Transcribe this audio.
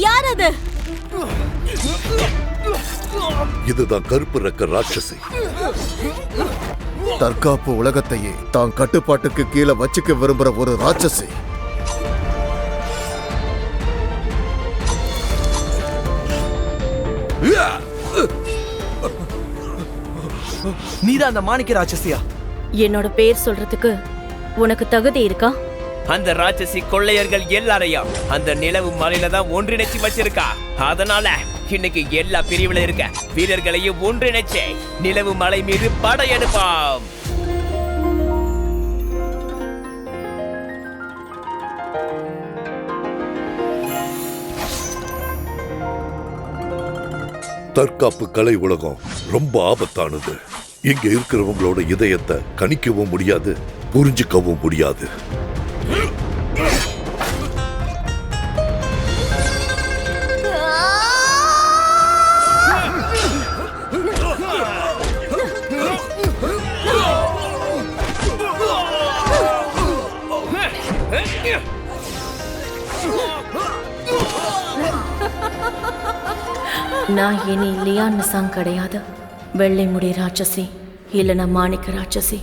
யார் அது? இதுதான் கருப்பு ரெக்க ராட்சசி. தற்காப்பு உலகத்தையே தான் கட்டுப்பாட்டுக்கு கீழே வச்சுக்க விரும்புற ஒரு ராட்சசி. நீதான் அந்த மாணிக்க ராட்சசியா? என்னோட பேர் சொல்றதுக்கு உனக்கு தகுதி இருக்கா? அந்த ராட்சசி கொள்ளையர்கள் எல்லாரையும் அந்த நிலவு மலையில தான் ஒன்றிணைச்சு வச்சிருக்கா. அதனால இன்னைக்கு எல்லா பிரிவுல இருக்க வீரர்களையும் ஒன்றிணைச்சு நிலவு மலை மீது படையெடுப்போம். தற்காப்பு கலை உலகம் ரொம்ப ஆபத்தானது. இங்க இருக்கிறவங்களோட இதயத்தை கணிக்கவும் முடியாது, புரிஞ்சுக்கவும் முடியாது. நான் இனி லியான் நிசாங் கிடையாது. வெள்ளை முடி ராட்சசி இல்லைன்னா மாணிக்க ராட்சசி.